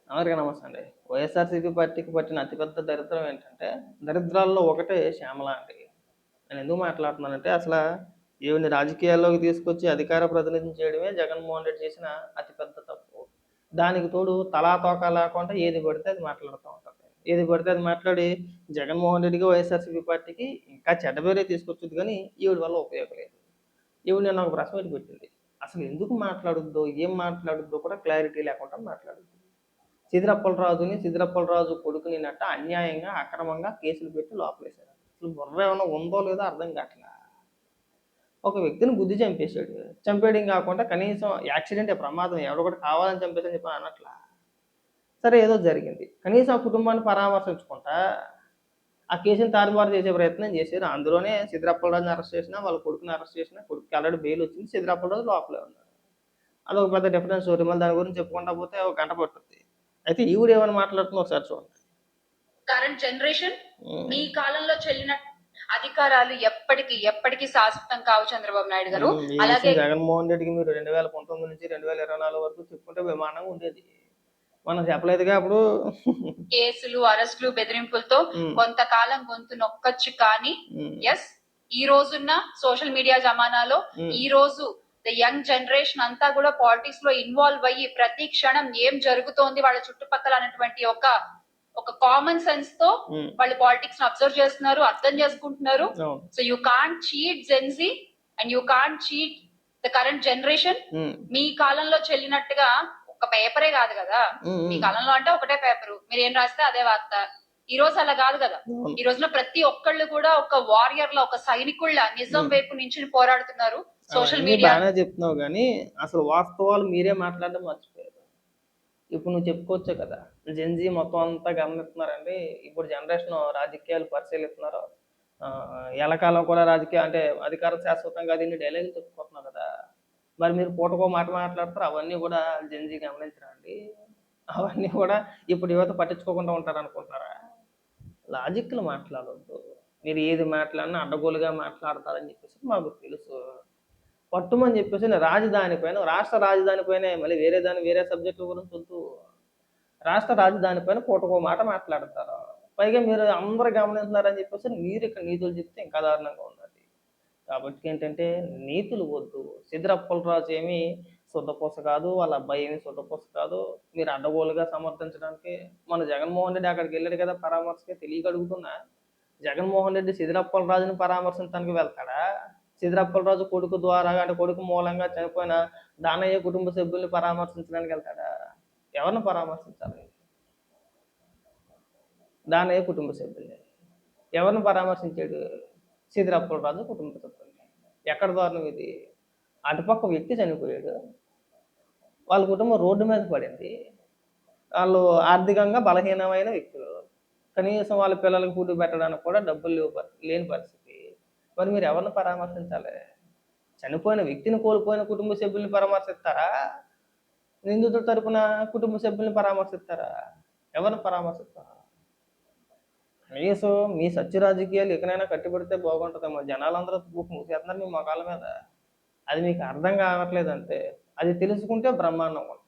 అందరికీ నమస్తే అండి. వైఎస్ఆర్‌సీపీ పార్టీకి పట్టిన అతిపెద్ద దరిద్రం ఏంటంటే, దరిద్రాల్లో ఒకటే శ్యామల అండి. నేనెందుకు మాట్లాడుతున్నానంటే, ఈవిడ్ని రాజకీయాల్లోకి తీసుకొచ్చి అధికార ప్రతినిధిని చేయడమే జగన్మోహన్ రెడ్డి చేసిన అతిపెద్ద తప్పు. దానికి తోడు తలా తోకా లేకుండా ఏది పడితే అది మాట్లాడుతా ఉంటది. ఏది పడితే అది మాట్లాడి జగన్మోహన్ రెడ్డికి, వైఎస్ఆర్‌సీపీ పార్టీకి ఇంకా చెడ్డ పేరే తీసుకొచ్చుద్ది గానీ, ఈవిడ వల్ల ఉపయోగం లేదు. ఈవిడ నిన్న ఒక ప్రెస్ మీట్ పెట్టింది. అసలు ఎందుకు మాట్లాడుద్దో, ఏం మాట్లాడుద్దో కూడా క్లారిటీ లేకుండా మాట్లాడుద్ది. సిద్దిరప్పలరాజు కొడుకుని అన్యాయంగా, అక్రమంగా కేసులు పెట్టి లోపలేశారు. అసలు బుర్ర ఏమన్నా ఉందో లేదో అర్థం కావట్లా. ఒక వ్యక్తిని గుద్ది చంపేశాడు. చంపేయడం కాకుండా కనీసం యాక్సిడెంటే ప్రమాదం ఎవడో ఒకటి కావాలని చంపేసని చెప్పి అనట్లా. సరే ఏదో జరిగింది. కనీసం ఆ కుటుంబాన్ని పరామర్శించకుండా ఆ కేసుని తారుమారు చేసే ప్రయత్నం చేశారు. అందులోనే సిద్దిరప్పలరాజుని అరెస్ట్ చేసినా, వాళ్ళ కొడుకుని అరెస్ట్ చేసినా, కొడుకుకి ఆల్రెడీ బెయిల్ వచ్చింది. సిద్దిరప్పలరాజు లోపలే ఉన్నాడు. అదొక పెద్ద డిఫరెన్స్ స్టోరీ. మళ్ళీ దాని గురించి చెప్పుకుంటా పోతే ఒక గంట పట్టుద్ది. అయితే ఈవిడ ఏమని మాట్లాడుతుందో ఒకసారి చూడండి. కరెంట్ జనరేషన్ మీ కాలంలో చెల్లిన అధికారాలు ఎప్పటికీ ఎప్పటికీ శాశ్వతం కావు చంద్రబాబు నాయుడు గారు. అలాగే జగన్మోహన్ రెడ్డికి మీరు 2019 నుంచి 2024 వరకు చెప్పుకుంటే విమానం ఉండేది. మనం చెప్పలేదుగా అప్పుడు. కేసులు, అరెస్టులు, బెదిరింపులతో కొంతకాలం గొంతు నొక్కొచ్చు కానీ ఎస్ ఈ రోజున్న సోషల్ మీడియా జమానాలో ఈ రోజు ద యంగ్ జనరేషన్ అంతా కూడా పాలిటిక్స్ లో ఇన్వాల్వ్ అయ్యి ప్రతి క్షణం ఏం జరుగుతోంది వాళ్ళ చుట్టుపక్కల అనేటువంటి ఒక కామన్ సెన్స్ తో వాళ్ళు పాలిటిక్స్ అబ్జర్వ్ చేస్తున్నారు, అర్థం చేసుకుంటున్నారు. So you can't cheat Gen Z and you can't cheat the current generation. మీ కాలంలో చెల్లినట్టుగా ఒక పేపరే కాదు కదా, మీ కాలంలో అంటే ఒకటే పేపరు, మీరు ఏం రాస్తే అదే వార్త. ఈ రోజు అలా కాదు కదా. ఈ రోజున ప్రతి ఒక్కళ్ళు కూడా ఒక వారియర్ లా, ఒక సైనికుళ్ళ నిజం వైపు నుంచి పోరాడుతున్నారు. సోషల్ మీడియా చెప్తున్నావు కానీ అసలు వాస్తవాలు మీరే మాట్లాడడం మర్చిపోయారు. ఇప్పుడు నువ్వు చెప్పుకోవచ్చే కదా, జెన్జీ మొత్తం అంతా గమనిస్తున్నారండి. ఇప్పుడు జనరేషన్ రాజకీయాలు పరిశీలిస్తున్నారు. ఎలకాలం కూడా రాజకీయ అంటే అధికారం శాశ్వతంగా దీన్ని డైలాగులు చెప్పుకుంటున్నారు కదా. మరి మీరు పూటకో మాట మాట్లాడతారు, అవన్నీ కూడా జెన్జీ గమనించరండి. అవన్నీ కూడా ఇప్పుడు యువత పట్టించుకోకుండా ఉంటారు అనుకుంటారా? లాజిక్లు మాట్లాడొద్దు. మీరు ఏది మాట్లాడినా అడ్డగోలుగా మాట్లాడతారని చెప్పేసి మాకు తెలుసు. పట్టుమని చెప్పేసి రాజధాని పైన, రాష్ట్ర రాజధాని పైన మళ్ళీ వేరే సబ్జెక్టుల గురించి వద్దు. రాష్ట్ర రాజధాని పైన పూటకో మాట మాట్లాడతారు. పైగా మీరు అందరూ గమనిస్తున్నారని చెప్పేసి మీరు ఇక్కడ నీతులు చెప్తే ఇంకా దారుణంగా ఉన్నది. కాబట్టి ఏంటంటే నీతులు వద్దు. సిద్దిరప్పలరాజు ఏమి శుద్ధపూస కాదు, వాళ్ళ అబ్బాయి ఏమి శుద్ధపూస కాదు. మీరు అడ్డగోలుగా సమర్థించడానికి మన జగన్మోహన్ రెడ్డి అక్కడికి వెళ్ళాడు కదా పరామర్శకి. తెలియక అడుగుతున్నా, జగన్మోహన్ రెడ్డి సిద్దిరప్పలరాజుని పరామర్శించడానికి వెళ్తాడా? సిద్దిరప్పలరాజు కొడుకు ద్వారా అంటే కొడుకు మూలంగా చనిపోయిన దానయ్య కుటుంబ సభ్యుల్ని పరామర్శించడానికి వెళ్తాడా? ఎవరిని పరామర్శించాలి? దానయ్య కుటుంబ సభ్యుల్ని. ఎవరిని పరామర్శించాడు? సిద్దిరప్పలరాజు కుటుంబ సభ్యుల్ని. ఎక్కడ దారుణం ఇది? అటుపక్క వ్యక్తి చనిపోయాడు, వాళ్ళ కుటుంబం రోడ్డు మీద పడింది. వాళ్ళు ఆర్థికంగా బలహీనమైన వ్యక్తులు. కనీసం వాళ్ళ పిల్లలకు ఫుడ్ పెట్టడానికి కూడా డబ్బులు లేని పరిస్థితి. మరి మీరు ఎవరిని పరామర్శించాలి? చనిపోయిన వ్యక్తిని కోల్పోయిన కుటుంబ సభ్యుల్ని పరామర్శిస్తారా? నిందితుల తరపున కుటుంబ సభ్యుల్ని పరామర్శిస్తారా? ఎవరిని పరామర్శిస్తారా? కనీసం మీ సత్య రాజకీయాలు ఎక్కడైనా కట్టిపడితే బాగుంటుందేమో. జనాలందరూ మూసేస్తున్నారు మీ మొఖాల మీద. అది మీకు అర్థం కావట్లేదంటే అది తెలుసుకుంటే బ్రహ్మాండంగా ఉంటుంది.